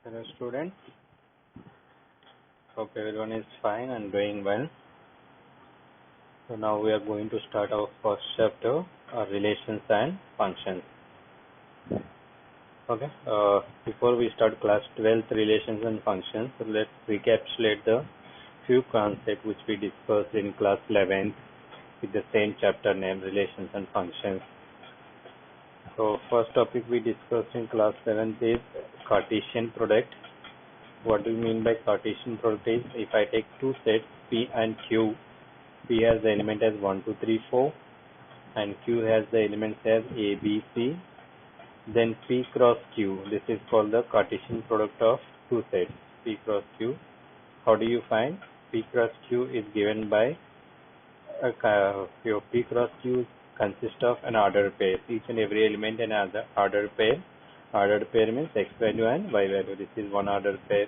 Hello students, hope everyone is fine and doing well. So now we are going to start our first chapter, relations and functions. Okay, before we start class 12th relations and functions, so let's recapitulate the few concepts which we discussed in class 11th with the same chapter name, relations and functions. So first topic we discussed in class 7th is Cartesian product. What do you mean by Cartesian product is if I take two sets P and Q, P has the element as 1, 2, 3, 4 and Q has the elements as A, B, C, then P cross Q, this is called the Cartesian product of two sets P cross Q. How do you find? P cross Q is given by your P cross Q consists of an ordered pair, each and every element an ordered pair. Ordered pair means X value and Y value. This is one ordered pair,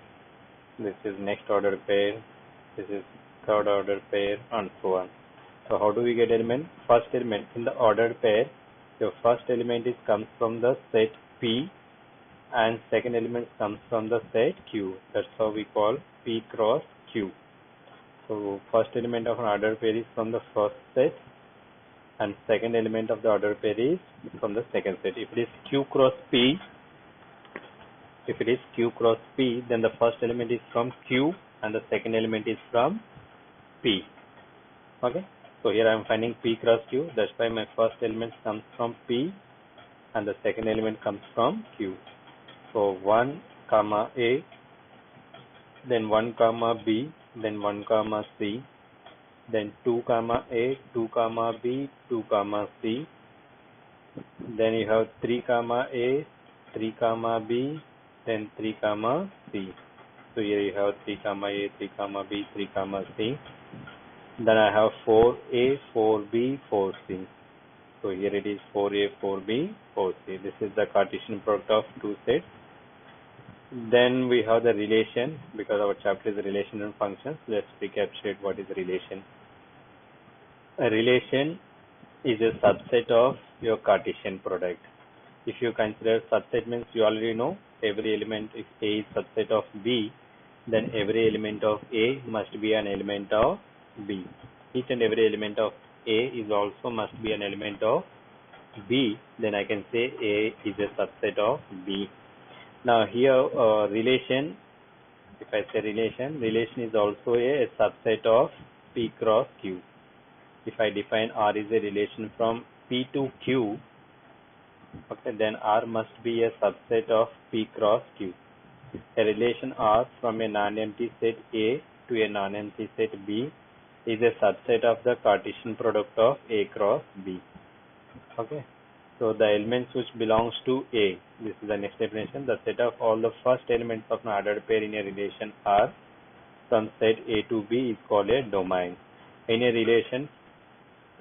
this is next ordered pair, this is third order pair, and so on. So how do we get element? First element in the ordered pair, your first element comes from the set P and second element comes from the set Q. That's how we call P cross Q. So first element of an ordered pair is from the first set and second element of the ordered pair is from the second set. If it is Q cross P, then the first element is from Q and the second element is from P. Okay, so here I am finding P cross Q. That's why my first element comes from P and the second element comes from Q. So 1 comma A, then 1 comma B, then 1 comma C, then 2 comma A, 2 comma B, 2 comma C, then you have 3 comma A, 3 comma B, then 3 comma C. So here you have 3 comma A, 3 comma B, 3 comma C. Then I have 4A, 4B, 4C. So here it is 4A, 4B, 4C. This is the Cartesian product of two sets. Then we have the relation, because our chapter is relation and functions. Let's recapitulate what is relation. A relation is a subset of your Cartesian product. If you consider subset means you already know every element, if A is subset of B, then every element of A must be an element of B. Each and every element of A is also must be an element of B. Then I can say A is a subset of B. Now here relation, if I say relation is also a subset of P cross Q. If I define R is a relation from P to Q, okay, then R must be a subset of P cross Q. A relation R from a non-empty set A to a non-empty set B is a subset of the Cartesian product of A cross B. Okay, so the elements which belongs to A, this is the next definition, the set of all the first elements of an ordered pair in a relation R from set A to B is called a domain. In a relation,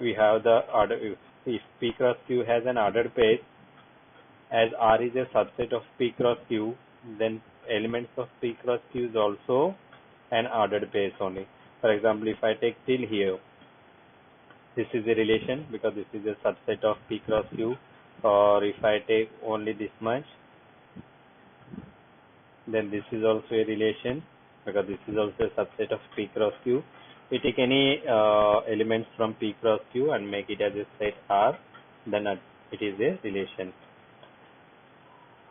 we have the order, if P cross Q has an ordered pair, as R is a subset of P cross Q, then elements of P cross Q is also an ordered pair only. For example, if I take till here, this is a relation because this is a subset of P cross Q. Or if I take only this much, then this is also a relation because this is also a subset of P cross Q. We take any elements from P cross Q and make it as a set R, then it is a relation.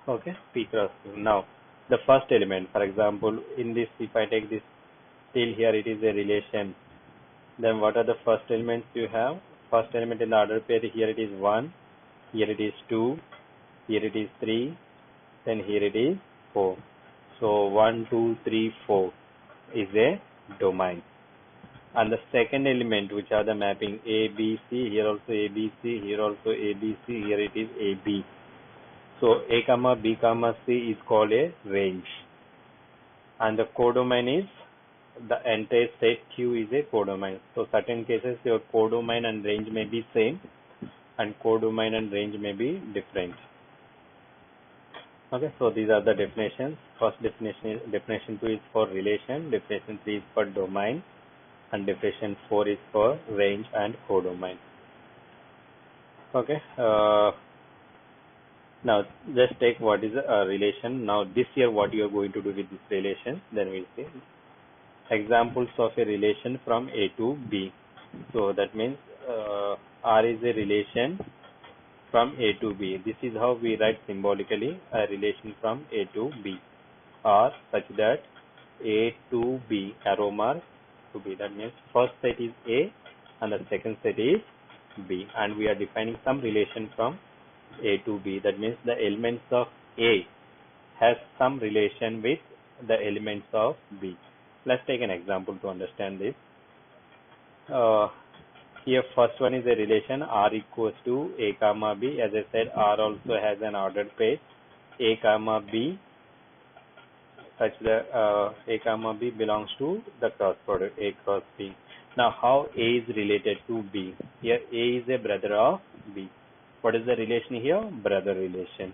Okay, P cross Q. Now, the first element, for example, in this, if I take this till here, it is a relation. Then what are the first elements you have? First element in the order pair, here it is 1, here it is 2, here it is 3, then here it is 4. So 1, 2, 3, 4 is a domain. And the second element, which are the mapping A, B, C, here also A, B, C, here also A, B, C, here it is A, B. So A comma B comma C is called a range. And the codomain is the entire set Q is a codomain. So certain cases your codomain and range may be same and codomain and range may be different. Okay, so these are the definitions. First definition 2 is for relation, definition 3 is for domain, and definition 4 is for range and codomain. Okay, Now just take what is a relation. Now this year what you are going to do with this relation, then we'll see examples of a relation from A to B. So that means R is a relation from A to B. This is how we write symbolically a relation from A to B, or such that A to B, arrow mark to B. That means first set is A and the second set is B, and we are defining some relation from A to B. That means the elements of A has some relation with the elements of B. Let's take an example to understand this. Here first one is a relation R equals to A comma B. As I said, R also has an ordered pair A comma B, such that A comma B belongs to the cross product A cross B. Now how A is related to B? Here A is a brother of B. What is the relation here? Brother relation.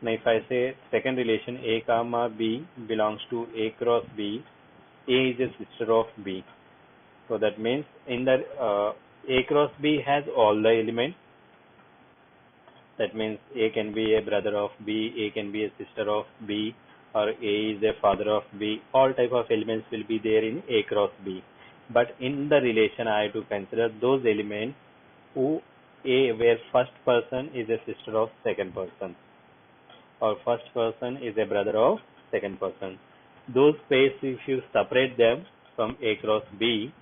Now if I say second relation A comma B belongs to A cross B, A is a sister of B. So that means in the A cross B has all the elements. That means A can be a brother of B, A can be a sister of B, or A is a father of B. All type of elements will be there in A cross B. But in the relation, I have to consider those elements who A, where first person is a sister of second person, or first person is a brother of second person. Those pairs, if you separate them from A cross B,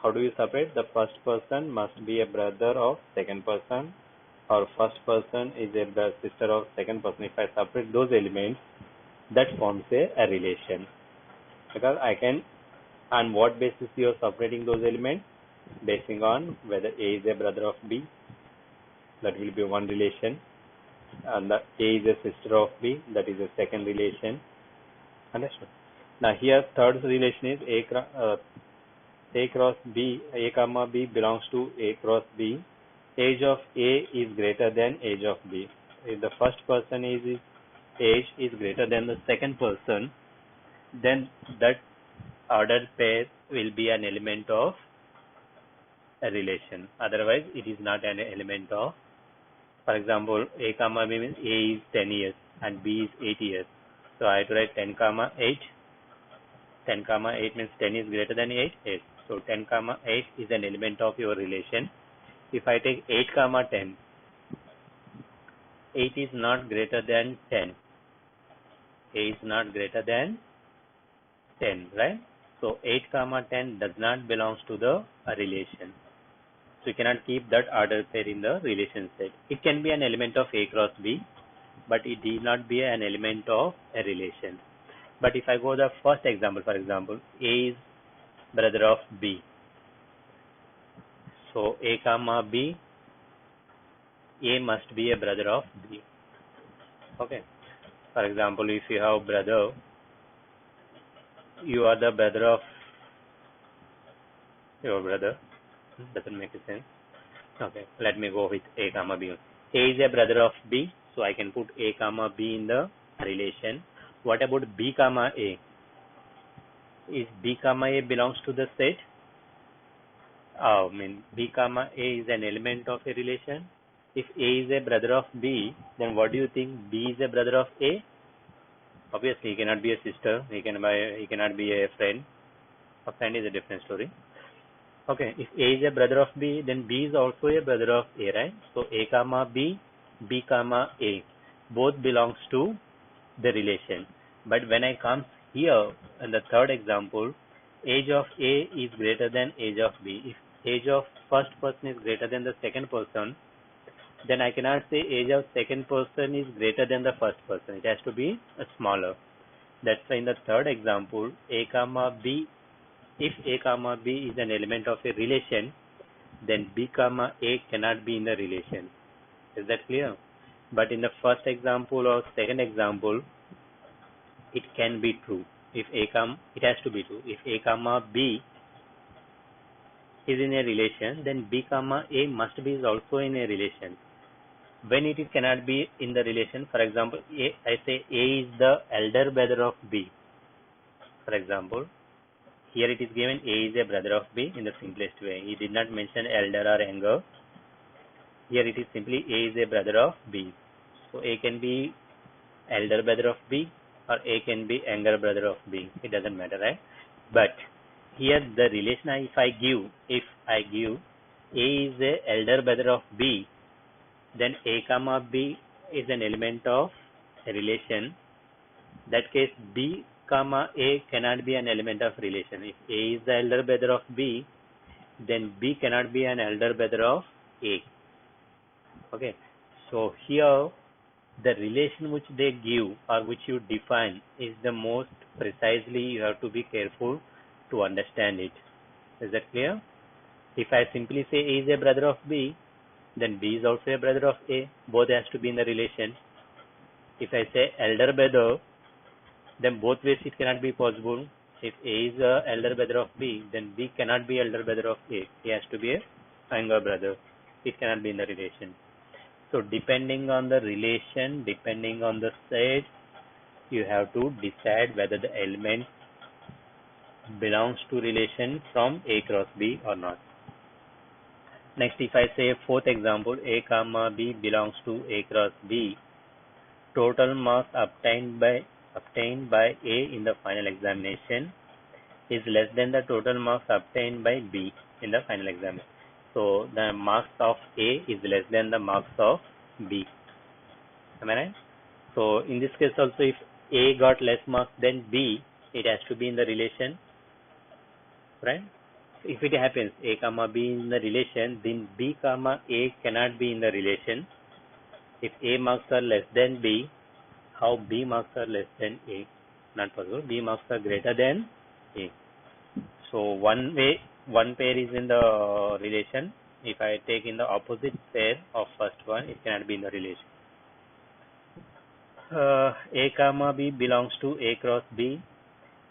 how do you separate? The first person must be a brother of second person, or first person is a sister of second person. If I separate those elements, that forms a relation. Because I can, on what basis you are separating those elements? Basing on whether A is a brother of B, that will be one relation, and the A is a sister of B, that is a second relation. Understood? Now here third relation is A cross B, A comma B belongs to A cross B. Age of A is greater than age of B. If the first person is age is greater than the second person, then that ordered pair will be an element of a relation. Otherwise, it is not an element of. For example, A comma B means A is 10 years and B is 8 years. So I have to write 10 comma 8. 10 comma 8 means 10 is greater than 8. 8. So 10 comma 8 is an element of your relation. If I take 8 comma 10, 8 is not greater than 10. A is not greater than 10, right? So 8 comma 10 does not belongs to the relation. So you cannot keep that order pair in the relation set. It can be an element of A cross B, but it need not be an element of a relation. But if I go the first example, for example, A is brother of B. So A comma B, A must be a brother of B. Okay. For example, if you have brother, you are the brother of your brother. Doesn't make sense. Okay, let me go with A comma B. A is a brother of B, so I can put A comma B in the relation. What about B comma A? Is B comma A belongs to the set? B comma A is an element of a relation. If A is a brother of B, then what do you think? B is a brother of A? Obviously, he cannot be a sister. He cannot be a friend. A friend is a different story. Okay, if A is a brother of B, then B is also a brother of A, right? So A comma B, B comma A, both belongs to the relation. But when I come here in the third example, age of A is greater than age of B. If age of first person is greater than the second person, then I cannot say age of second person is greater than the first person. It has to be smaller. That's why in the third example, A comma B, if A comma B is an element of a relation, then B comma A cannot be in the relation. Is that clear? But in the first example or second example, it can be true. If it has to be true. If A comma B is in a relation, then B comma A must be also in a relation. When it cannot be in the relation, for example, I say A is the elder brother of B. For example, here it is given A is a brother of B in the simplest way. He did not mention elder or younger. Here it is simply A is a brother of B. So A can be elder brother of B or A can be younger brother of B. It doesn't matter, right? But here the relation if I give A is a elder brother of B, then A comma B is an element of a relation. That case B comma A cannot be an element of relation. If A is the elder brother of B, then B cannot be an elder brother of A. Okay, so here the relation which they give or which you define is the most precisely. You have to be careful to understand it. Is that clear? If I simply say A is a brother of B, then B is also a brother of A. Both has to be in the relation. If I say elder brother, then both ways it cannot be possible. If A is a elder brother of B, then B cannot be elder brother of A. He has to be a younger brother. It cannot be in the relation. So depending on the relation, depending on the set, you have to decide whether the element belongs to relation from A cross B or not. Next, if I say fourth example, A comma B belongs to A cross B, total marks obtained by A in the final examination is less than the total marks obtained by B in the final examination. So the marks of A is less than the marks of B. Am I right? So in this case also, if A got less marks than B, it has to be in the relation, right? If it happens A comma B in the relation, then B comma A cannot be in the relation. If A marks are less than B, how B marks are less than A? Not possible. B marks are greater than A. So one pair is in the relation. If I take in the opposite pair of first one, it cannot be in the relation. A comma B belongs to A cross B.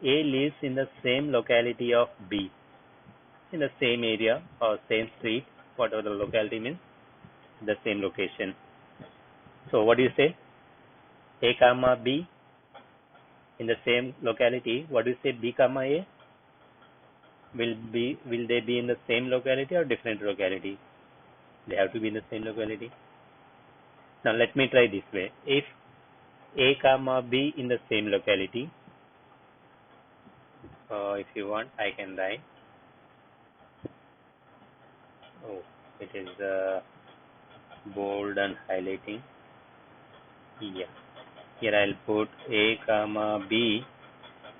A lives in the same locality of B, in the same area or same street, whatever the locality means, the same location. So what do you say? A comma B in the same locality. What do you say? B comma A will they be in the same locality or different locality? They have to be in the same locality. Now let me try this way. If A comma B in the same locality, if you want, I can write. Oh, it is bold and highlighting. Yeah. Here I'll put A comma B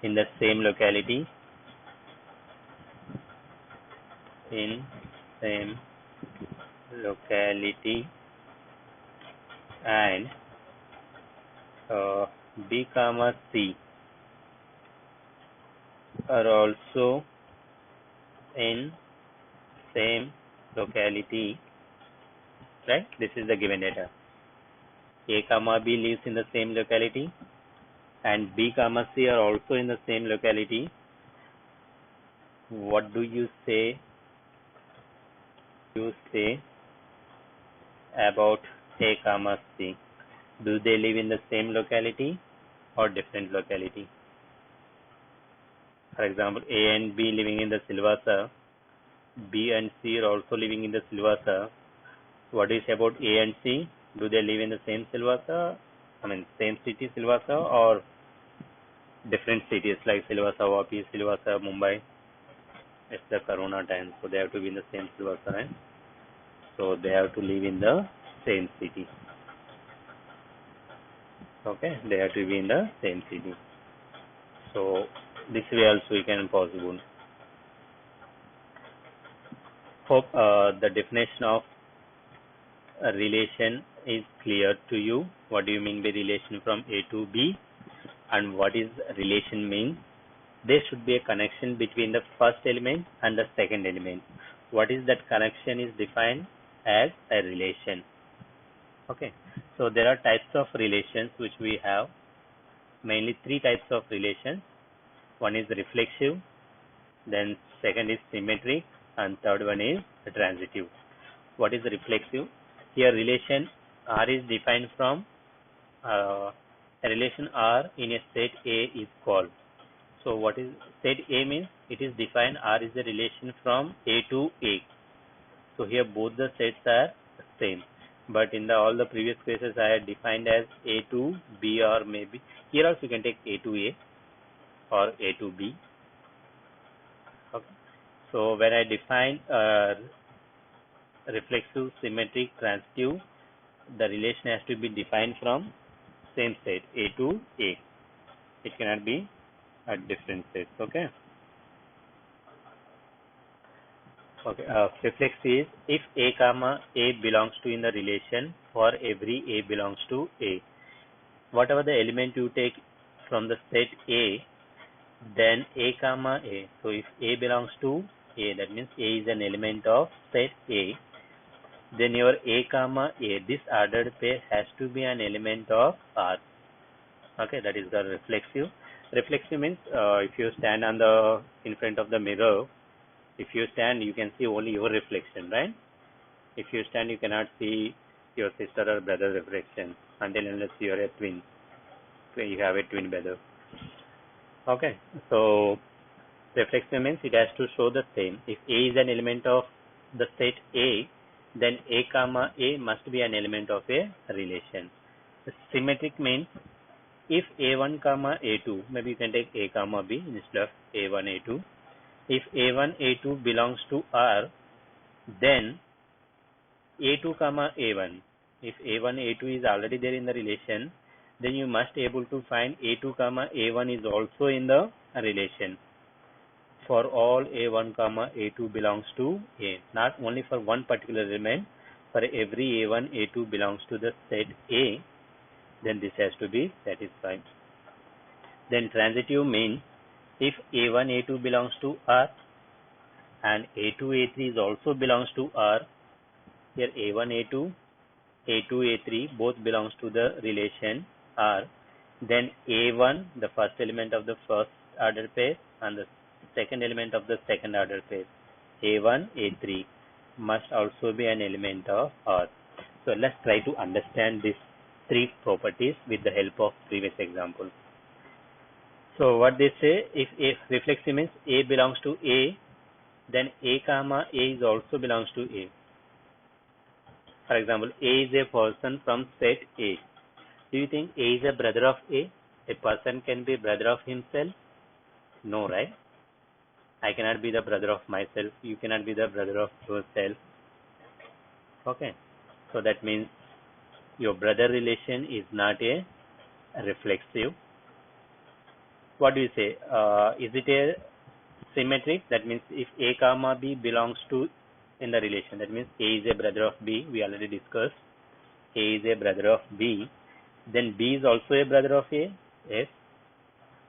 in the same locality. In same locality, and B comma C are also in same locality, right? This is the given data. A comma B lives in the same locality and B comma C are also in the same locality. What do you say? You say about A comma C. Do they live in the same locality or different locality? For example, A and B living in the Silvassa, B and C are also living in the Silvassa. What is about A and C? Do they live in the same Silvassa? Same city, Silvassa, or different cities like Silvassa, Vapi, Silvassa, Mumbai? It's the Corona time, so they have to be in the same Silvassa, right? So they have to live in the same city. Okay, they have to be in the same city. So this way also you can possible. Hope the definition of a relation is clear to you. What do you mean by relation from A to B, and what is relation mean? There should be a connection between the first element and the second element. What is that connection is defined as a relation. Okay, so there are types of relations which we have, mainly three types of relations. One is reflexive, then second is symmetric, and third one is transitive. What is reflexive? Here relation R is defined from a relation R in a set A is called. So what is set A means? It is defined R is a relation from A to A. So here both the sets are same, but in all the previous cases I had defined as A to B, or maybe here also you can take A to A or A to B. Okay. So when I define reflexive, symmetric, transitive, the relation has to be defined from same set A to A. It cannot be at different sets. Okay. Okay. Reflex is if A comma A belongs to in the relation for every A belongs to A. Whatever the element you take from the set A, then A comma A. So if A belongs to A, that means A is an element of set A. Then your A comma A, this ordered pair has to be an element of R. Okay, that is the reflexive. Reflexive means if you stand on the in front of the mirror, if you stand, you can see only your reflection, right? If you stand, you cannot see your sister or brother reflection until unless you are a twin. You have a twin brother. Okay, so reflexive means it has to show the same. If A is an element of the set A, then A comma A must be an element of a relation. Symmetric means if A1 comma A2, maybe you can take A comma B instead of A1 A2. If A1 A2 belongs to R, then A2 comma A1. If A1 A2 is already there in the relation, then you must able to find A2 comma A1 is also in the relation. For all A1 comma A2 belongs to A, not only for one particular element, for every A1 A2 belongs to the set A, then this has to be satisfied. Then transitive means if A1 A2 belongs to R and A2 A3 is also belongs to R, here A1 A2 A2 A3 both belongs to the relation R, then A1 the first element of the first order pair and the second element of the second order pair A1 A3 must also be an element of R. So let's try to understand these three properties with the help of previous example. So what they say, if reflexive means A belongs to A, then A comma A is also belongs to A. For example, A is a person from set A. Do you think A is a brother of A? A person can be brother of himself? No, right? I cannot be the brother of myself. You cannot be the brother of yourself. Okay. So that means your brother relation is not a reflexive. What do you say? Is it a symmetric? That means if A comma B belongs to in the relation, that means A is a brother of B. We already discussed. A is a brother of B. Then B is also a brother of A. Yes.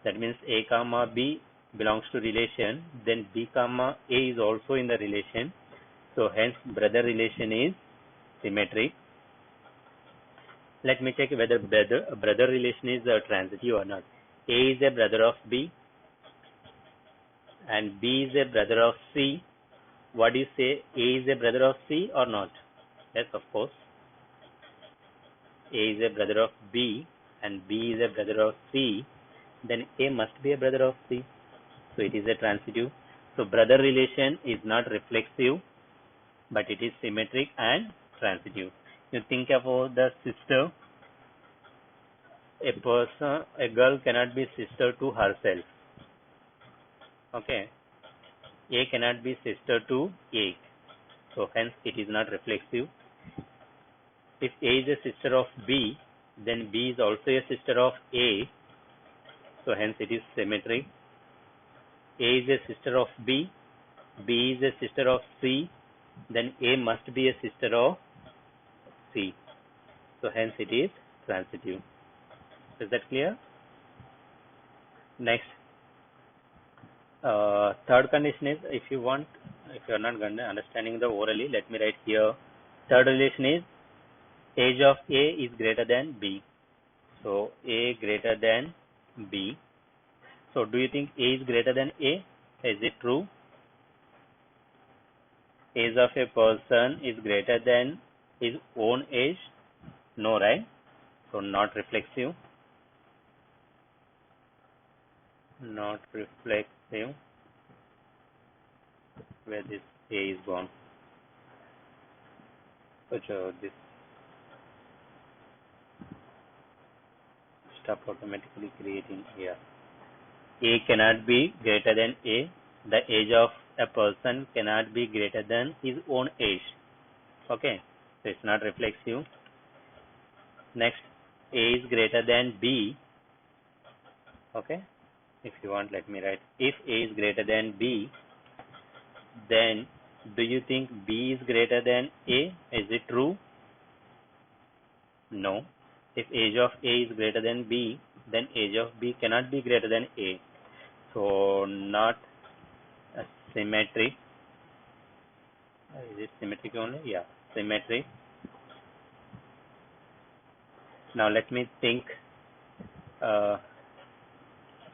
That means A comma B belongs to relation. Then B comma A is also in the relation. So hence brother relation is symmetric. Let me check whether brother relation is transitive or not. A is a brother of B and B is a brother of C. What do you say? A is a brother of C or not? Yes, of course. A is a brother of B and B is a brother of C. Then A must be a brother of C. So it is a transitive. So brother relation is not reflexive, but it is symmetric and transitive. You think about the sister. A girl cannot be sister to herself. Okay. A cannot be sister to A. So hence it is not reflexive. If A is a sister of B, then B is also a sister of A. So hence it is symmetric. A is a sister of B, B is a sister of C, then A must be a sister of C. So hence it is transitive. Is that clear? Next, third condition is if you are not understanding the orally, let me write here. Third relation is age of A is greater than B. So A greater than B. So do you think A is greater than A? Is it true? Age of a person is greater than his own age? No, right? So not reflexive. Not reflexive. Where this A is gone. So this stop automatically creating here. A cannot be greater than A. The age of a person cannot be greater than his own age. Okay, so it's not reflexive. Next, A is greater than B. Okay, if you want, let me write. If A is greater than B, then do you think B is greater than A? Is it true? No. If age of A is greater than B, then age of B cannot be greater than A. So not symmetric. Is it symmetric only? Yeah, symmetric. Now let me think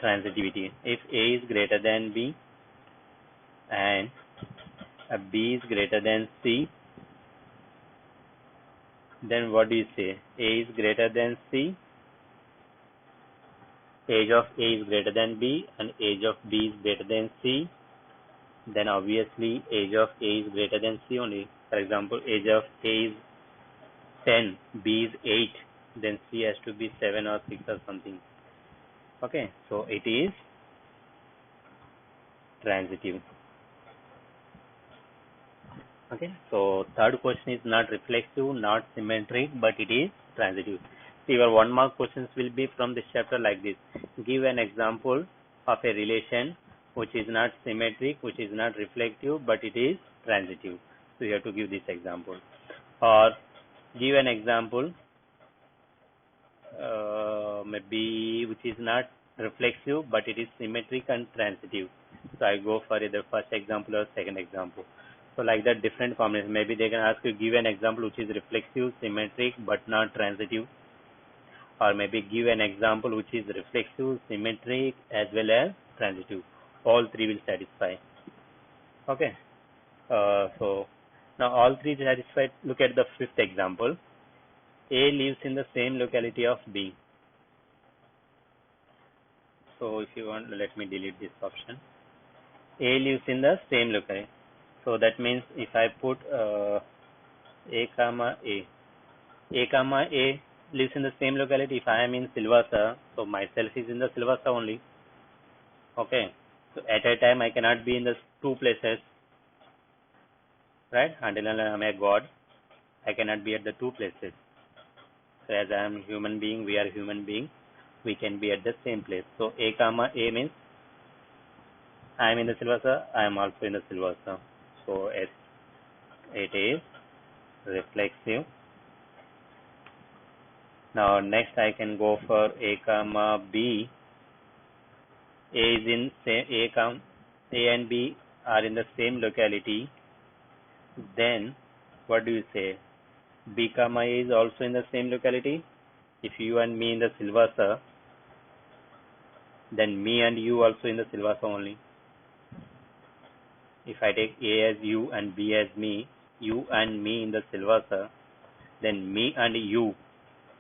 transitivity. If A is greater than B and B is greater than C, then what do you say? A is greater than C, age of A is greater than B, and age of B is greater than C, then obviously age of A is greater than C only. For example, age of A is 10, B is 8, then C has to be 7 or 6 or something. Okay, so it is transitive. Okay, so third question is not reflexive, not symmetric, but it is transitive. See, your 1 mark questions will be from this chapter like this. Give an example of a relation which is not symmetric, which is not reflective, but it is transitive. So you have to give this example. Or give an example maybe which is not reflexive, but it is symmetric and transitive. So I go for either first example or second example. So like that, different combinations. Maybe they can ask you give an example which is reflexive, symmetric, but not transitive. Or maybe give an example which is reflexive, symmetric, as well as transitive. All three will satisfy. Okay. So now all three satisfied. Look at the fifth example. A lives in the same locality of B. So if you want, let me delete this option. A lives in the same locality. So that means if I put A comma A lives in the same locality. If I am in Silvassa, so myself is in the Silvassa only. Okay. So at a time I cannot be in the two places, right? Until I am a god, I cannot be at the two places. So as I am human being, we are human beings, we can be at the same place. So A comma A means I am in the Silvassa, I am also in the Silvassa. So it is reflexive. Now next I can go for A comma B. A is in A and B are in the same locality. Then what do you say? B comma A is also in the same locality. If you and me in the Silvassa, then me and you also in the Silvassa only. If I take A as you and B as me, you and me in the Silvassa, then me and you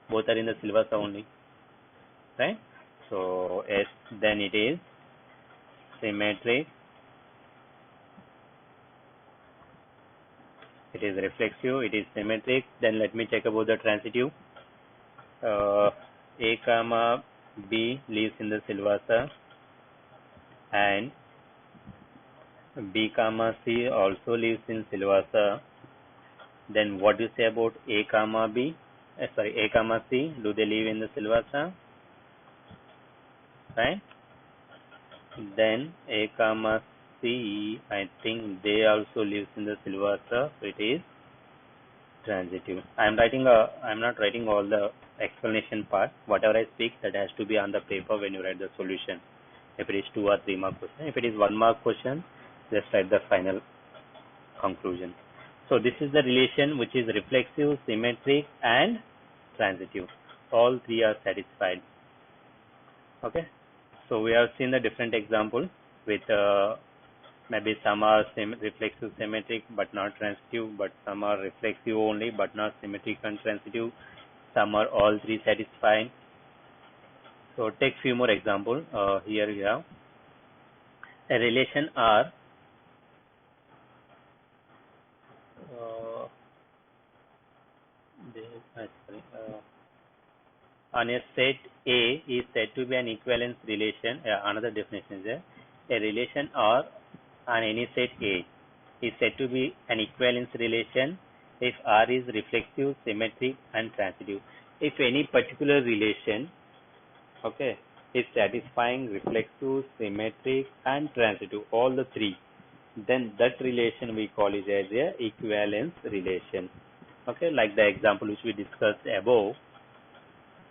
both are in the Silvassa only, right? So then it is symmetric, it is reflexive, it is symmetric. Then let me check about the transitive. A comma B lives in the Silvassa and B comma C also lives in Silvassa. Then what do you say about A comma B? A comma C, do they live in the Silvassa? Right? Then A comma C, I think they also lives in the Silvassa, so it is transitive. I'm not writing all the explanation part. Whatever I speak, that has to be on the paper when you write the solution. If it is 2 or 3 mark question, if it is 1 mark question, just write the final conclusion. So this is the relation which is reflexive, symmetric, and transitive. All three are satisfied. Okay. So we have seen the different example with maybe some are reflexive, symmetric, but not transitive, but some are reflexive only, but not symmetric and transitive. Some are all three satisfied. So take few more examples. Here you have a relation R. on a set A is said to be an equivalence relation. Another definition is there. A relation or on any set A is said to be an equivalence relation if R is reflexive, symmetric, and transitive. If any particular relation, okay, is satisfying reflexive, symmetric, and transitive, all the three, then that relation we call it as a equivalence relation. Okay, like the example which we discussed above,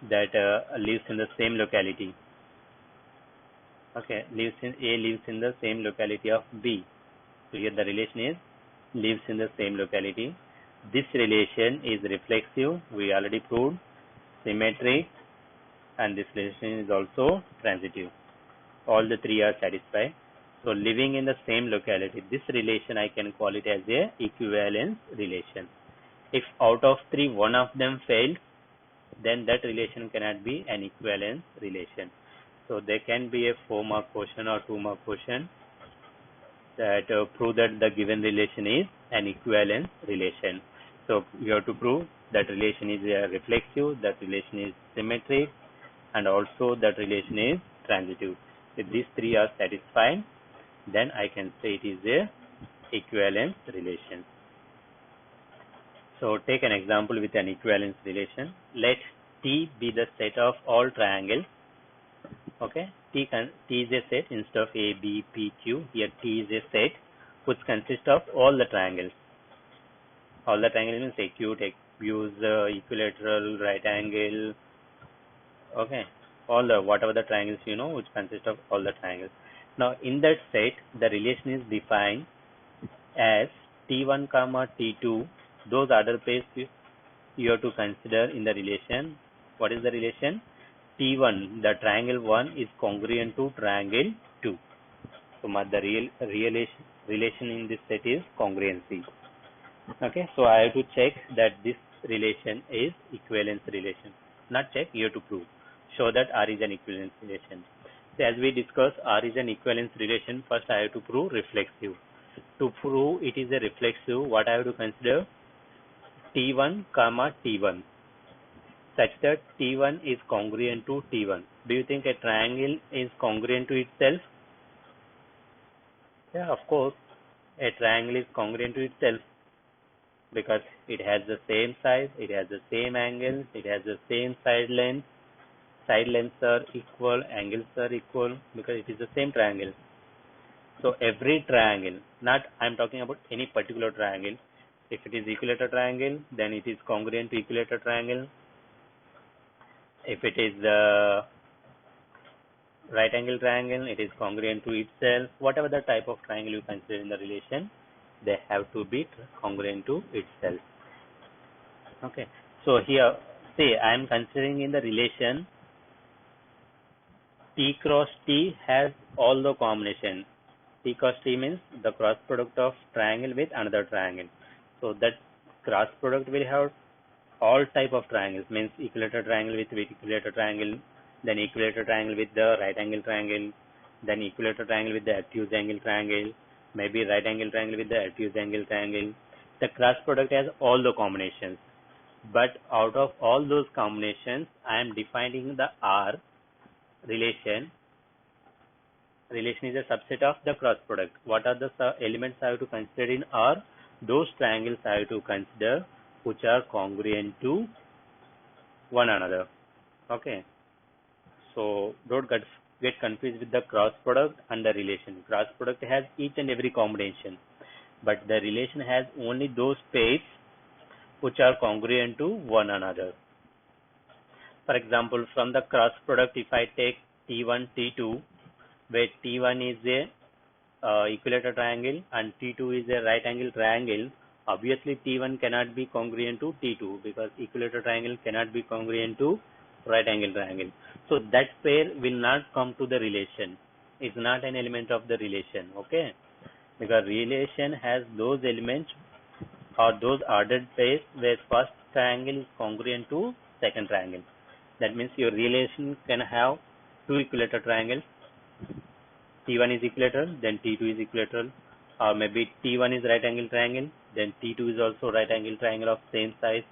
that lives in the same locality. Okay, A lives in the same locality of B. So here the relation is lives in the same locality. This relation is reflexive, we already proved, symmetric, and this relation is also transitive. All the three are satisfied. So living in the same locality, this relation I can call it as a equivalence relation. If out of three, one of them fails, then that relation cannot be an equivalence relation. So there can be a 4-mark question or 2-mark question that prove that the given relation is an equivalence relation. So you have to prove that relation is reflexive, that relation is symmetric, and also that relation is transitive. If these three are satisfied, then I can say it is a equivalence relation. So take an example with an equivalence relation. Let T be the set of all triangles. Okay, T is a set instead of A, B, P, Q. Here T is a set which consists of all the triangles. All the triangles means acute, obtuse, equilateral, right angle. Okay, all the whatever the triangles you know which consist of all the triangles. Now in that set the relation is defined as T1 comma T2. Those order pairs you have to consider in the relation. What is the relation? T1, the triangle 1 is congruent to triangle 2. So the relation in this set is congruency. Okay, so I have to check that this relation is equivalence relation. Not check, you have to prove. Show that R is an equivalence relation. So as we discussed, R is an equivalence relation. First I have to prove reflexive. To prove it is a reflexive, what I have to consider? T1 comma T1, such that T1 is congruent to T1. Do you think a triangle is congruent to itself? Yeah, of course, a triangle is congruent to itself because it has the same size, it has the same angle, it has the same side length. Side lengths are equal, angles are equal because it is the same triangle. So every triangle, not I am talking about any particular triangle. If it is equilateral triangle, then it is congruent to equilateral triangle. If it is the right angle triangle, it is congruent to itself. Whatever the type of triangle you consider in the relation, they have to be congruent to itself. Okay. So here, say I am considering in the relation T cross T has all the combination. T cross T means the cross product of triangle with another triangle. So that cross product will have all type of triangles, means equilateral triangle with equilateral triangle, then equilateral triangle with the right angle triangle, then equilateral triangle with the obtuse angle triangle, maybe right angle triangle with the obtuse angle triangle. The cross product has all the combinations, but out of all those combinations, I am defining the R relation. Relation is a subset of the cross product. What are the elements I have to consider in R? Those triangles I have to consider which are congruent to one another. Okay. So don't get confused with the cross product and the relation. Cross product has each and every combination, but the relation has only those pairs which are congruent to one another. For example, from the cross product, if I take T1, T2, where T1 is a equilateral triangle and T2 is a right angle triangle, obviously T1 cannot be congruent to T2 because equilateral triangle cannot be congruent to right angle triangle. So that pair will not come to the relation. It's not an element of the relation. Okay, because relation has those elements or those ordered pairs where first triangle is congruent to second triangle. That means your relation can have two equilateral triangles. T1 is equilateral, then T2 is equilateral, or maybe T1 is right angle triangle, then T2 is also right angle triangle of same size.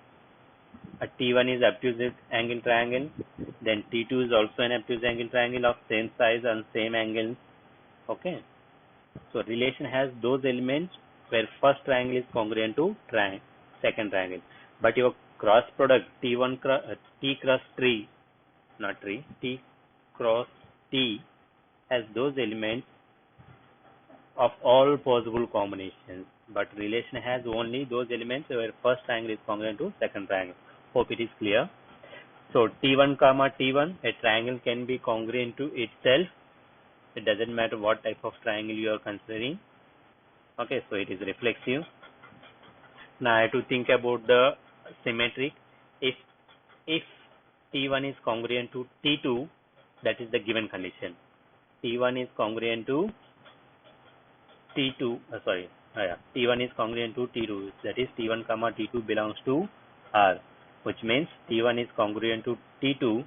T1 is obtuse angle triangle, Then T2 is also an obtuse angle triangle of same size and same angle. Okay. So relation has those elements where first triangle is congruent to second triangle. But your cross product T1 T cross tree, not tree, T cross T has those elements of all possible combinations. But relation has only those elements where first triangle is congruent to second triangle. Hope it is clear. So T1 comma T1, a triangle can be congruent to itself. It doesn't matter what type of triangle you are considering. Okay, so it is reflexive. Now I have to think about the symmetric. If T1 is congruent to T2, that is the given condition. T1 is congruent to T2. T1 is congruent to T2. That is T1 comma T2 belongs to R, which means T1 is congruent to T2.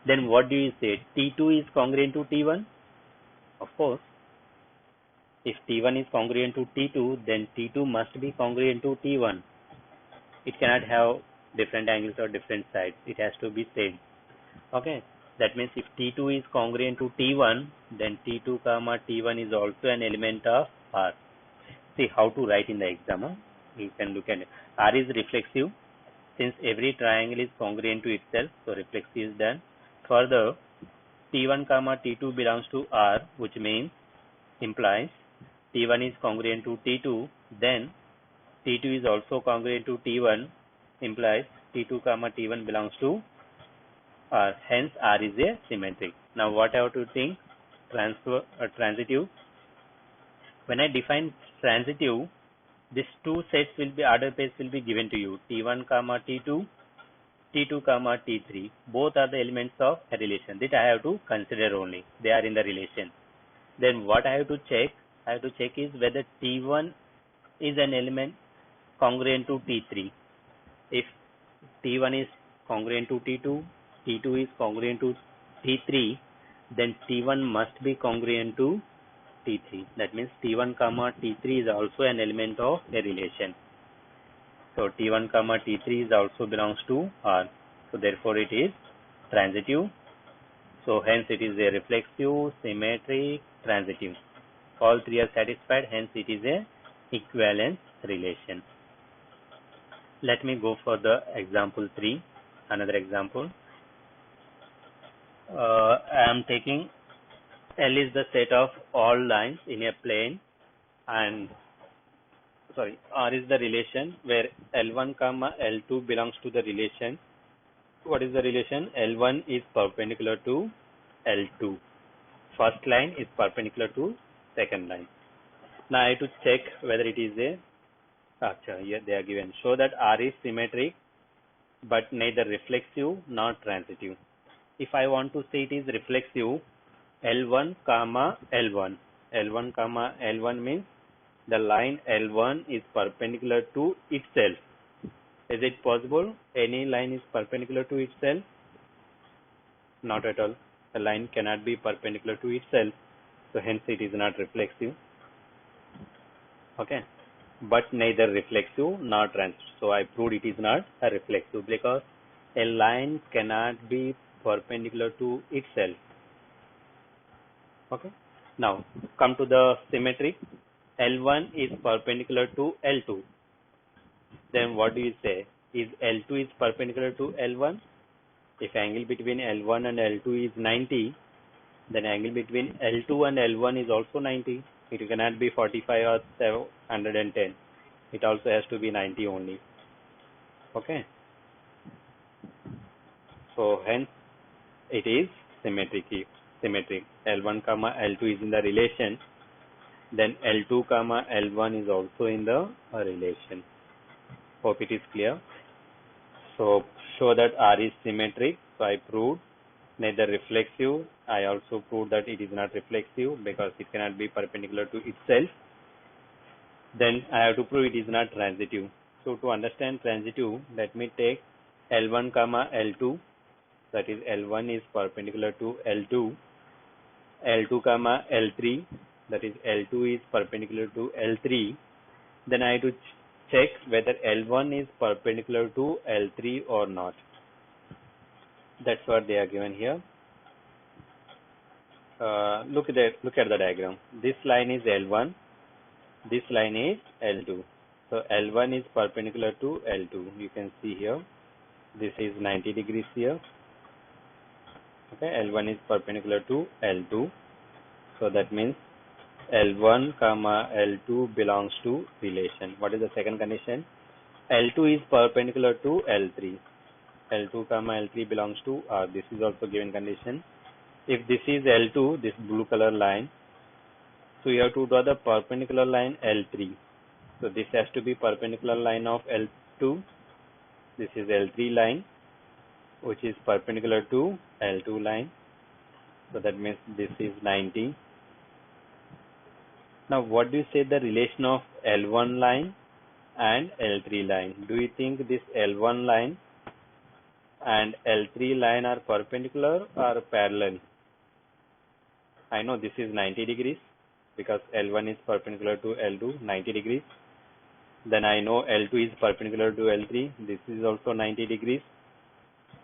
Then what do you say? T2 is congruent to T1? Of course. If T1 is congruent to T2, then T2 must be congruent to T1. It cannot have different angles or different sides. It has to be same. Okay. That means if T2 is congruent to T1, then T2 comma T1 is also an element of R. See how to write in the exam. You can look at it. R is reflexive. Since every triangle is congruent to itself, so reflexive is done. Further, T1 comma T2 belongs to R, which means implies T1 is congruent to T2, then T2 is also congruent to T1, implies T2 comma T1 belongs to R. Hence R is a symmetric. Now what I have to think? Transitive. When I define transitive, these two sets will be order pairs will be given to you. T1 comma T2, T2 comma T3. Both are the elements of a relation. That I have to consider only. They are in the relation. Then what I have to check? I have to check is whether T1 is an element congruent to T3. If T1 is congruent to T2, T2 is congruent to T3, then T1 must be congruent to T3. That means T1 comma T3 is also an element of a relation. So T1 comma T3 is also belongs to R. So therefore it is transitive. So hence it is a reflexive, symmetric, transitive. All three are satisfied, hence it is a equivalence relation. Let me go for the example 3. Another example. I am taking L is the set of all lines in a plane, and R is the relation where L1 comma L2 belongs to the relation. What is the relation? L1 is perpendicular to L2. First line is perpendicular to second line. Now I have to check whether it is a here they are given. Show that R is symmetric but neither reflexive nor transitive. If I want to say it is reflexive, L1 comma L1. L1 comma L1 means the line L1 is perpendicular to itself. Is it possible any line is perpendicular to itself? Not at all. The line cannot be perpendicular to itself, so hence it is not reflexive. Okay, but neither reflexive nor transitive. So I proved it is not a reflexive because a line cannot be perpendicular to itself. Okay. Now come to the symmetric. L1 is perpendicular to L2. Then what do you say? Is L2 is perpendicular to L1? If angle between L1 and L2 is 90, then angle between L2 and L1 is also 90. It cannot be 45 or 710. It also has to be 90 only. Okay. So hence it is symmetric. L1 comma L2 is in the relation. Then L2 comma L1 is also in the relation. Hope it is clear. So show that R is symmetric. So I proved neither reflexive. I also proved that it is not reflexive because it cannot be perpendicular to itself. Then I have to prove it is not transitive. So to understand transitive, let me take L1 comma L2. That is L1 is perpendicular to L2. L2 comma L3. That is L2 is perpendicular to L3. Then I have to check whether L1 is perpendicular to L3 or not. That's what they are given here. Look at the diagram. This line is L1. This line is L2. So L1 is perpendicular to L2. You can see here. This is 90 degrees here. Okay, L1 is perpendicular to L2. So that means L1 comma L2 belongs to relation. What is the second condition? L2 is perpendicular to L3. L2 comma L3 belongs to R. This is also given condition. If this is L2, this blue color line, so you have to draw the perpendicular line L3. So this has to be perpendicular line of L2. This is L3 line, which is perpendicular to L2 line. So that means this is 90. Now what do you say the relation of L1 line and L3 line? Do you think this L1 line and L3 line are perpendicular or parallel? I know this is 90 degrees because L1 is perpendicular to L2, 90 degrees. Then I know L2 is perpendicular to L3. This is also 90 degrees.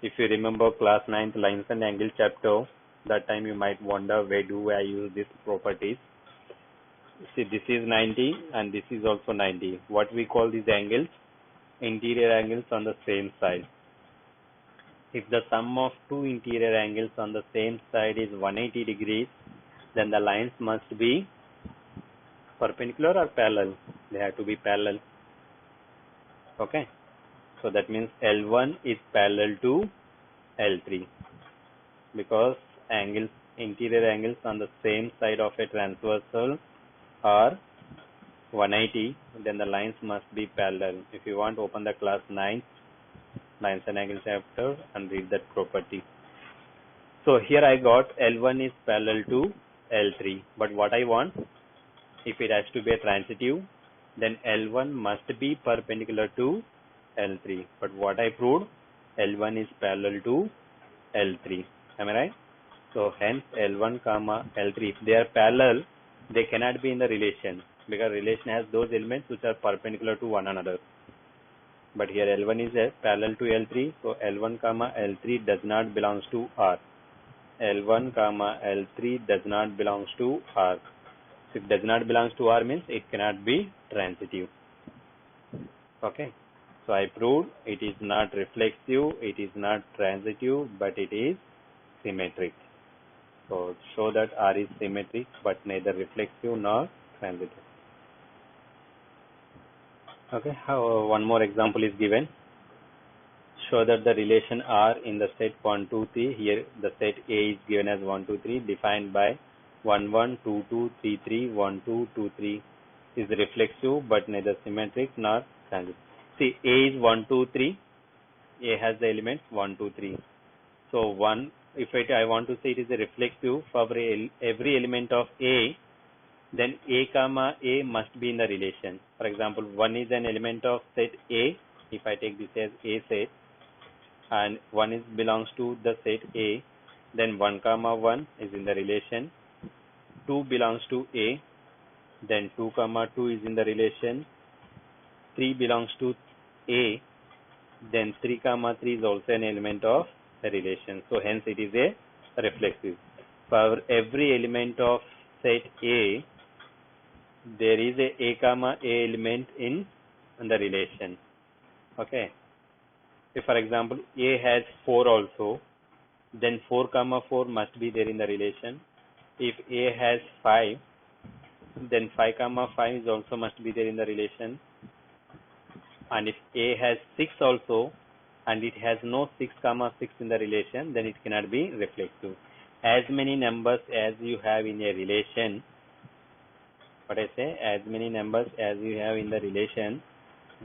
If you remember class 9th lines and angle chapter, that time you might wonder where do I use these properties. See, this is 90 and this is also 90. What we call these angles? Interior angles on the same side. If the sum of two interior angles on the same side is 180 degrees, then the lines must be perpendicular or parallel. They have to be parallel. Okay. So that means L1 is parallel to L3 because angles, interior angles on the same side of a transversal are 180, then the lines must be parallel. If you want, open the class 9 lines and angle chapter and read that property. So here I got L1 is parallel to L3, but what I want, if it has to be a transitive, then L1 must be perpendicular to L3. But what I proved, L1 is parallel to L3. Am I right? So hence L1 comma L3, if they are parallel, they cannot be in the relation because relation has those elements which are perpendicular to one another. But here L1 is parallel to L3, so L1 comma L3 does not belongs to R. L1 comma L3 does not belongs to R. If it does not belongs to R means it cannot be transitive. Okay. So I proved it is not reflexive, it is not transitive, but it is symmetric. So show that R is symmetric but neither reflexive nor transitive. Okay, one more example is given. Show that the relation R in the set 1, 2, 3, here the set A is given as 1, 2, 3, defined by 1, 1, 2, 2, 3, 3, 1, 2, 2, 3 is reflexive but neither symmetric nor transitive. See, A is 1, 2, 3. A has the elements 1, 2, 3. So 1, if I want to say it is a reflexive for every element of A, then A comma A must be in the relation. For example, 1 is an element of set A. If I take this as A set, and 1 is belongs to the set A, then 1 comma 1 is in the relation. 2 belongs to A, then 2 comma 2 is in the relation. 3 belongs to A, then 3 comma 3 is also an element of the relation. So hence it is a reflexive. For every element of set A, there is a comma A element in the relation. Okay. If for example A has 4 also, then 4 comma 4 must be there in the relation. If A has 5, then 5 comma 5 is also must be there in the relation. And if A has 6 also and it has no 6 comma 6 in the relation, then it cannot be reflexive. As many numbers as you have in a relation, what I say, as many numbers as you have in the relation,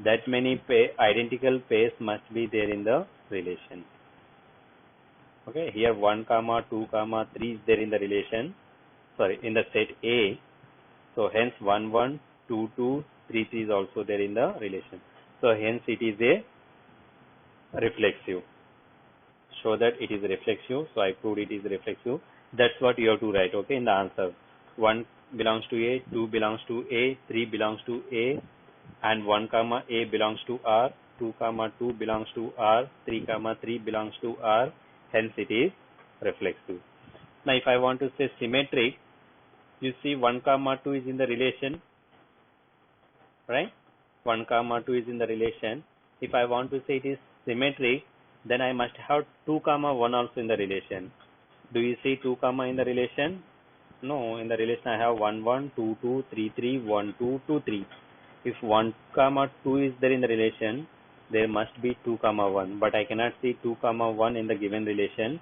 that many identical pairs must be there in the relation. Okay, here 1 comma 2 comma 3 is there in the relation, sorry, in the set A. So hence 1 1 2 2 3 3 is also there in the relation. So hence it is a reflexive. Show that it is reflexive. So I proved it is reflexive. That's what you have to write, okay, in the answer. 1 belongs to A, 2 belongs to A, 3 belongs to A, and 1 comma A belongs to R, 2 comma 2 belongs to R, 3 comma 3 belongs to R. hence it is reflexive. Now if I want to say symmetric, you see 1 comma 2 is in the relation, right? 1 comma 2 is in the relation. If I want to say it is symmetric, then I must have 2 comma 1 also in the relation. Do you see 2 comma in the relation? No, in the relation I have 1 1 2 2 3 3 1 2 2 3. If 1 comma 2 is there in the relation, there must be 2 comma 1, but I cannot see 2 comma 1 in the given relation,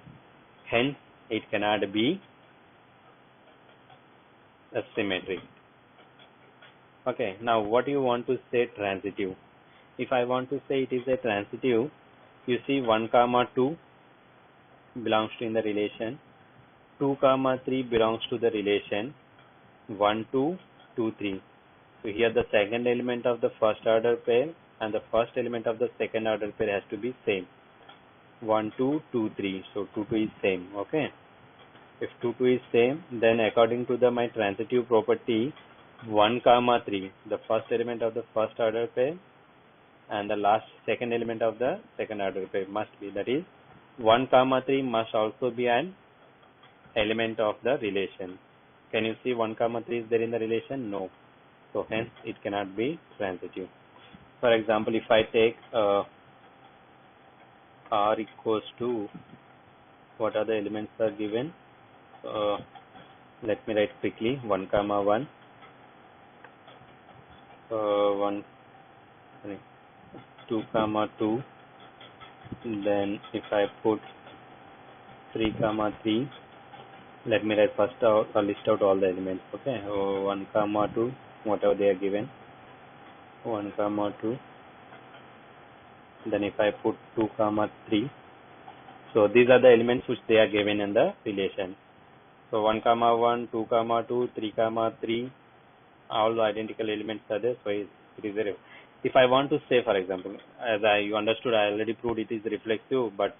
hence it cannot be a symmetric. Okay, now what you want to say transitive? If I want to say it is a transitive, you see 1 comma 2 belongs to in the relation, 2 comma 3 belongs to the relation 1 2 2 3. So here the second element of the first order pair and the first element of the second order pair has to be same, 1 2 2 3. So 2 2 is same. Okay, if 2 2 is same, then according to my transitive property, 1 comma 3, the first element of the first order pair and the second element of the second order pair must be, that is 1 comma 3 must also be an element of the relation. Can you see 1 comma 3 is there in the relation? No. So hence it cannot be transitive. For example, if I take R equals to, what are the elements are given? Let me write quickly, 1 comma 1, 2 comma 2, then if I put 3 comma 3, let me write first out or list out all the elements. Okay, 1 comma 2, whatever they are given, 1 comma 2, then if I put 2 comma 3, so these are the elements which they are given in the relation. So 1 comma 1, 2 comma 2, 3 comma 3, all the identical elements are there, so it is a. If I want to say, for example, as you understood, I already proved it is reflexive, but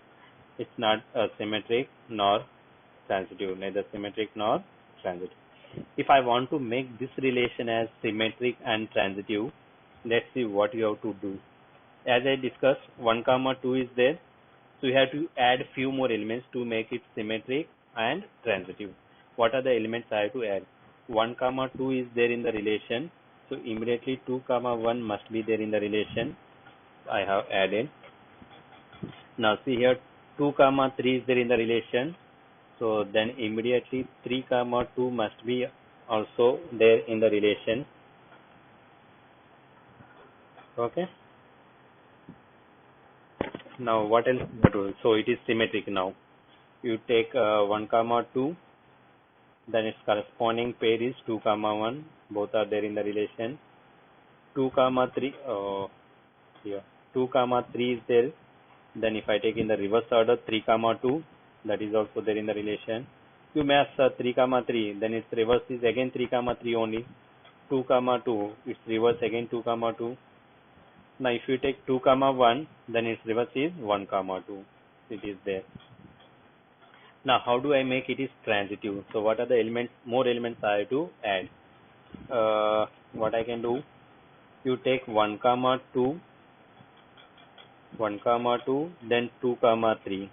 it's not symmetric nor transitive, neither symmetric nor transitive. If I want to make this relation as symmetric and transitive, let's see what you have to do. As I discussed, 1 comma 2 is there, so you have to add few more elements to make it symmetric and transitive. What are the elements I have to add? 1 comma 2 is there in the relation, so immediately 2 comma 1 must be there in the relation. I have added. Now see here, 2 comma 3 is there in the relation, so then immediately 3 comma 2 must be also there in the relation. Okay. Now what else? So it is symmetric now. You take 1 comma 2, then its corresponding pair is 2 comma 1, both are there in the relation. 2 comma 3, here 2 comma 3 is there, then if I take in the reverse order 3 comma 2, that is also there in the relation. You match 3 comma 3, then its reverse is again 3 comma 3 only. 2 comma 2, its reverse again 2 comma 2. Now if you take 2 comma 1, then its reverse is 1 comma 2. It is there. Now how do I make it is transitive? So what are the elements, more elements I have to add? What I can do, you take 1 comma 2, 1 comma 2, then 2 comma 3.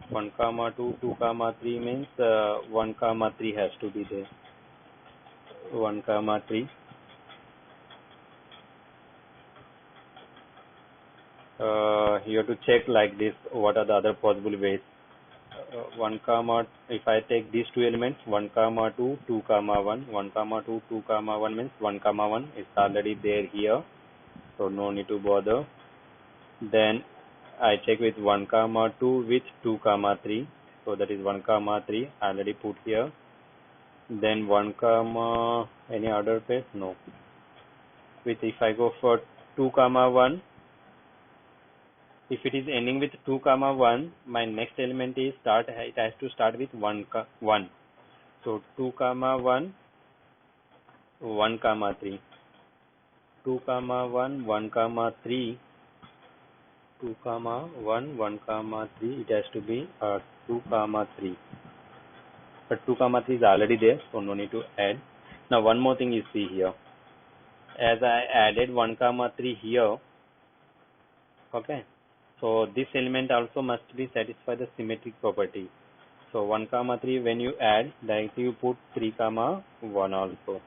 1 comma 2, 2 comma 3 means 1 comma 3 has to be there. 1 comma 3. You have to check like this, what are the other possible ways. 1 comma, if I take these two elements, 1 comma 2, 2 comma 1, 1 comma 2, 2 comma 1 means 1 comma 1 is already there here, so no need to bother. Then I check with 1 comma 2 with 2 comma 3, so that is 1 comma 3 already put here. Then 1 comma, any other pair? No. With, if I go for 2 comma 1, if it is ending with 2 comma 1, my next element is it has to start with 1. So 2 comma 1, 1 comma 3. 2 comma 1, 1 comma 3. 2 comma 1, 1 comma 3. It has to be 2 comma 3. But 2 comma 3 is already there, so no need to add. Now one more thing you see here. As I added 1 comma 3 here, okay. So this element also must be satisfy the symmetric property. So 1, 3, when you add, directly you put 3, 1 also.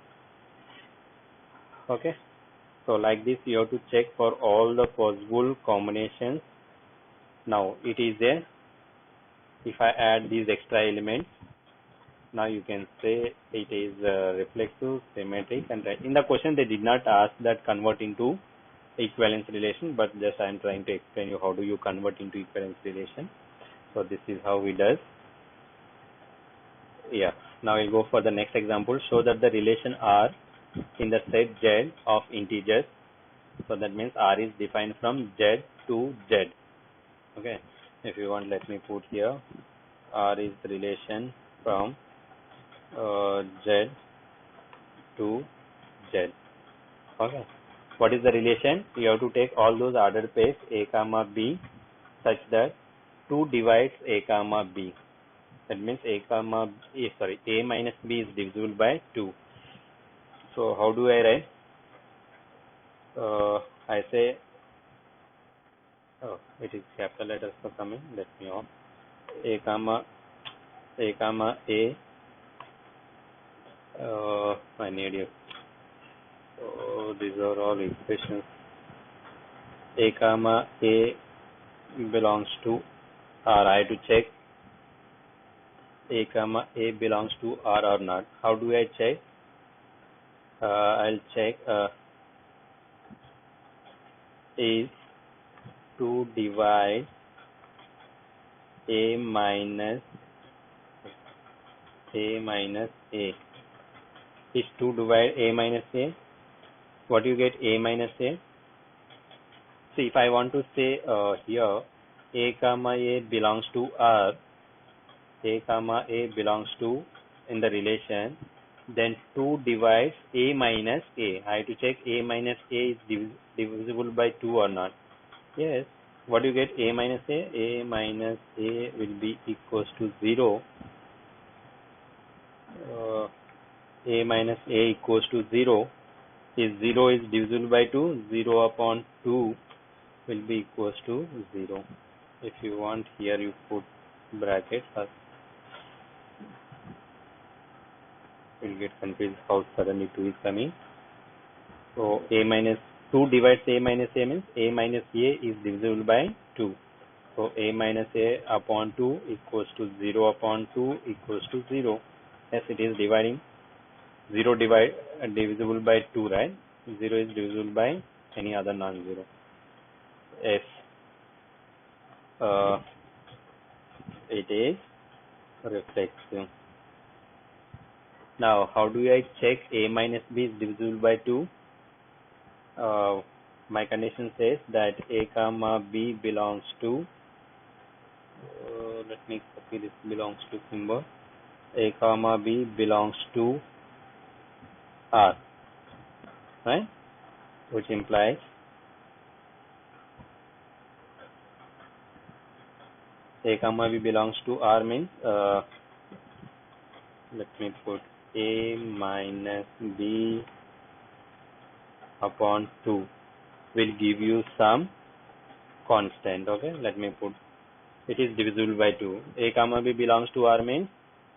Okay. So like this, you have to check for all the possible combinations. Now it is there. If I add these extra elements, now you can say it is reflexive, symmetric, and right. In the question they did not ask that convert into equivalence relation, but just I am trying to explain you how do you convert into equivalence relation. So this is how we does. Yeah. Now we'll go for the next example. Show that the relation R in the set Z of integers. So that means R is defined from Z to Z. Okay. If you want, let me put here R is the relation from Z to Z. Okay. What is the relation? You have to take all those ordered pairs A comma B such that 2 divides A comma B. That means A minus B is divisible by 2. So how do I write? I say, it is capital letters for coming. Let me off. A comma A. I need you. So these are all equations. A comma A belongs to R. I have to check A comma A belongs to R or not. How do I check? I'll check is to divide A minus A. Is to divide A minus A. What do you get? A minus A. See, if I want to say here A comma A belongs to R, A comma A belongs to in the relation, then 2 divides A minus A. I have to check A minus A is divisible by 2 or not. Yes. What do you get? A minus A? A minus A will be equals to 0. A minus A equals to 0. If 0 is divisible by 2, 0 upon 2 will be equals to 0. If you want, here you put bracket first. You'll get confused how suddenly 2 is coming. So A minus 2 divides A minus A means A minus A is divisible by 2. So A minus A upon 2 equals to 0 upon 2 equals to 0. Yes, it is dividing. 0 divisible by 2, right? 0 is divisible by any other non-zero. Yes. It is reflexive. Now, how do I check A minus B is divisible by 2? My condition says that A comma B belongs to, let me copy this belongs to symbol. A comma B belongs to R, right? Which implies A comma B belongs to R means, let me put A minus B upon 2 will give you some constant. Okay, let me put it is divisible by 2. A comma B belongs to R means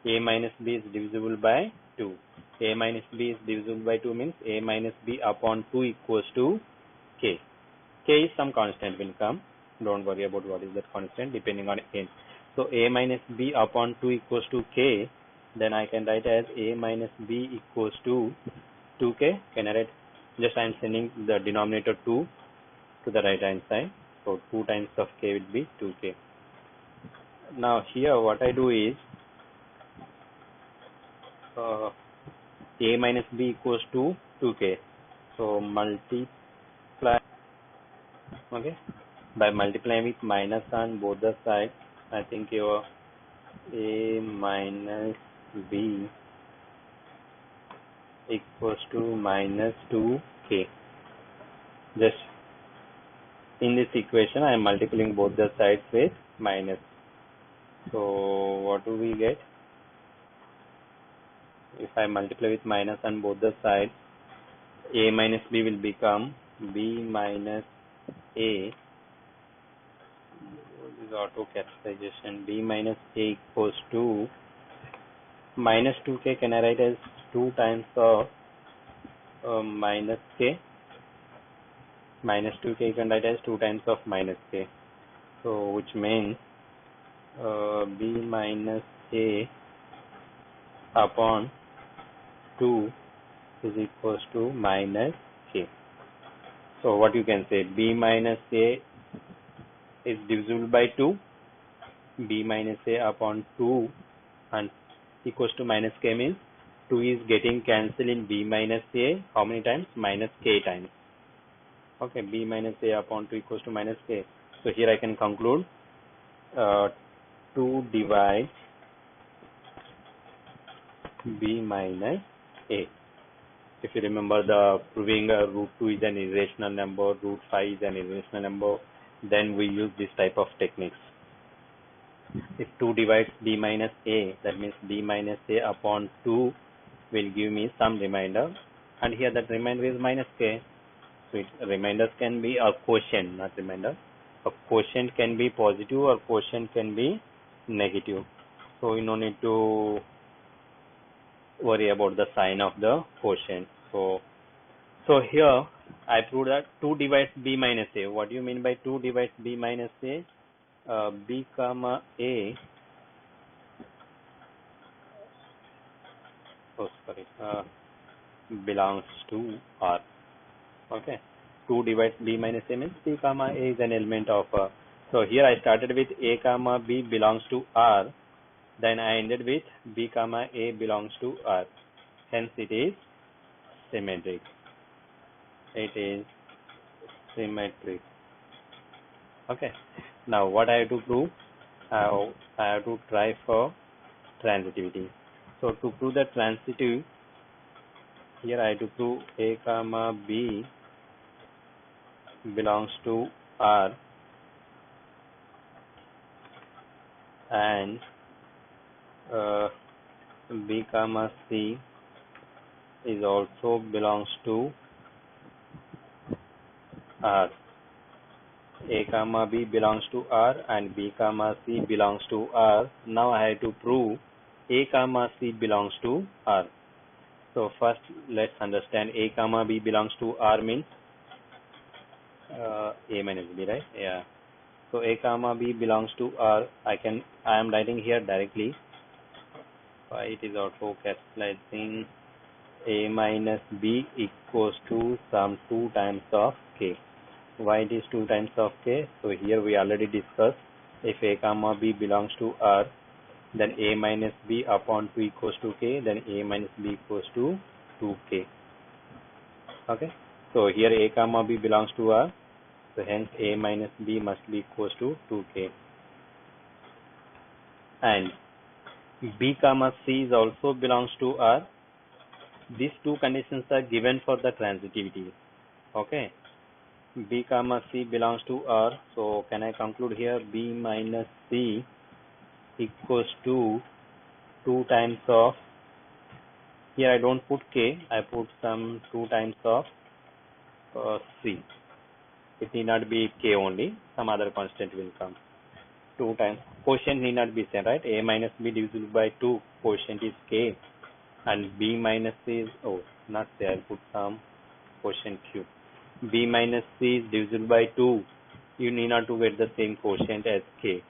A minus B is divisible by 2. A minus B is divisible by 2 means A minus B upon 2 equals to K. K is some constant will come. Don't worry about what is that constant depending on n. So A minus B upon 2 equals to K. Then I can write as A minus B equals to 2K. Can I write? Just I am sending the denominator 2 to the right hand side. So 2 times of K will be 2K. Now here what I do is A minus B equals to 2K. So multiply, okay, by multiplying with minus on both the sides. I think your A minus B equals to minus 2K. Just in this equation I am multiplying both the sides with minus. So what do we get? If I multiply with minus on both the sides, A minus B will become B minus A auto capitalization. B minus A equals to minus 2k. Can I write as 2 times of minus k? Minus 2k you can write as 2 times of minus k. So which means B minus A upon 2 is equals to minus k. So what you can say, B minus A is divisible by 2. B minus A upon 2 and equals to minus k means 2 is getting cancelled in B minus A. How many times? Minus k times. Okay, B minus A upon 2 equals to minus k. So here I can conclude 2 divides B minus A. If you remember the proving root 2 is an irrational number, root 5 is an irrational number, then we use this type of techniques. If 2 divides B minus A, that means B minus A upon 2 will give me some remainder, and here that remainder is minus k. So remainders can be a quotient, not remainder. A quotient can be positive or quotient can be negative. So you no need to worry about the sign of the quotient. So here I proved that 2 divides B minus A. What do you mean by 2 divides B minus A? B comma A. Belongs to R. Okay. 2 divides B minus A means B comma A is an element of. So here I started with A comma B belongs to R. Then I ended with B comma A belongs to R. Hence it is symmetric. It is symmetric. Okay. Now what I have to prove? I have to try for transitivity. So to prove the transitive, here I have to prove A comma B belongs to R and B comma C is also belongs to R. A comma B belongs to R and B comma C belongs to R. Now I have to prove A comma C belongs to R. So first let's understand A comma B belongs to R means A minus B, right? Yeah. So A comma B belongs to R. I am writing here directly. It is auto capitalizing. A minus B equals to some 2 times of K. Why it is 2 times of K? So here we already discussed, if A comma B belongs to R, then A minus B upon 2 equals to K, then A minus B equals to 2K. Okay. So here A comma B belongs to R, so hence A minus B must be equals to 2K. And B comma C is also belongs to R. These two conditions are given for the transitivity. Okay. B comma C belongs to R. So can I conclude here B minus C equals to 2 times of, here I don't put K, I put some 2 times of C. It need not be K only, some other constant will come. 2 times, quotient need not be same, right? A minus B divisible by 2, quotient is K, and B minus C is, not say, I'll put some quotient Q. B minus C is divisible by 2. You need not to get the same quotient as K.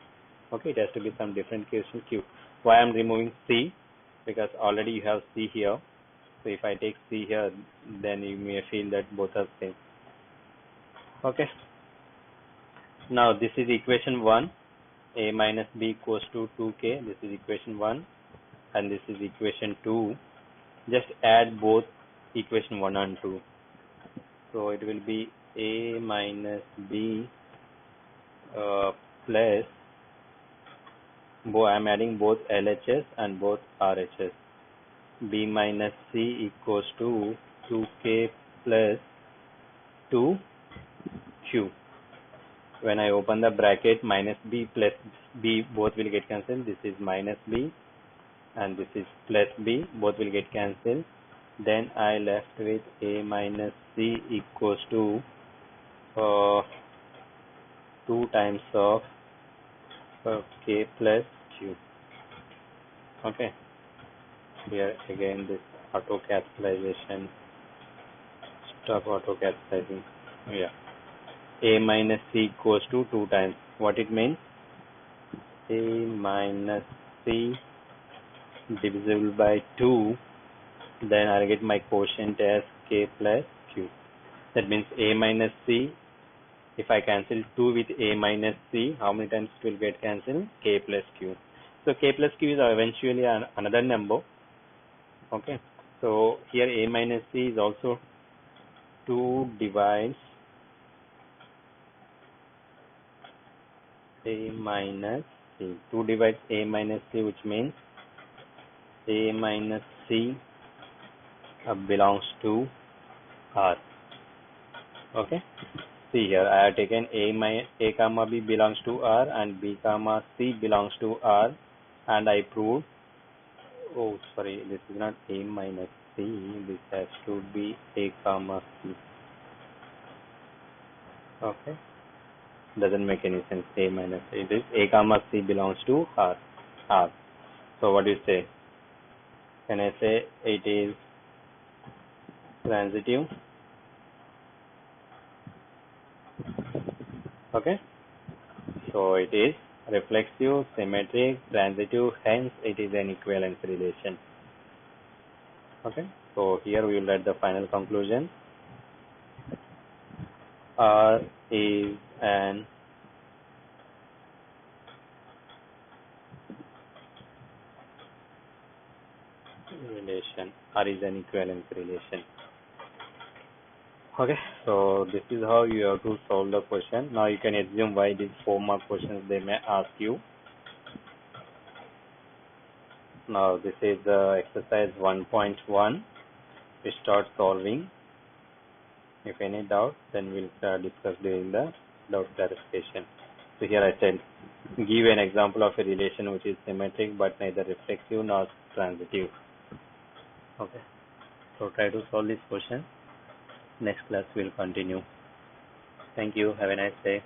Okay, it has to be some different quotient Q. Why I'm removing C? Because already you have C here. So if I take C here, then you may feel that both are same. Okay. Now this is equation 1. A minus B equals to 2K. This is equation 1. And this is equation 2. Just add both equation 1 and 2. So it will be A minus B plus, I'm adding both LHS and both RHS. B minus C equals to 2K plus 2Q. When I open the bracket, minus B plus B both will get cancelled. This is minus B and this is plus B, both will get cancelled. Then I left with A minus C equals to 2 times of So K plus Q. Okay. Here again this auto capitalization. Stop auto capitalizing. Yeah. A minus C goes to 2 times. What it means? A minus C divisible by 2. Then I'll get my quotient as K plus Q. That means A minus C. If I cancel 2 with A minus C, how many times it will get cancelled? K plus Q. So K plus Q is eventually another number. Okay. So here A minus C is also 2 divides A minus C. 2 divides A minus C, which means A minus C belongs to R. Okay. See here, I have taken A comma B belongs to R and B comma C belongs to R, and I proved. Oh, sorry, this is not A minus C. This has to be A comma C. Okay. Doesn't make any sense. A minus C. It is A comma C belongs to R. R. So what do you say? Can I say it is transitive? Okay. So it is reflexive, symmetric, transitive, hence it is an equivalence relation. Okay. So here we will write the final conclusion. R is an relation. R is an equivalence relation. Okay, so this is how you have to solve the question. Now you can assume why these 4-mark questions they may ask you. Now this is exercise 1.1. We start solving. If any doubt, then we'll discuss during the doubt clarification. So here I said, give an example of a relation which is symmetric but neither reflexive nor transitive. Okay, so try to solve this question. Next class will continue. Thank you. Have a nice day.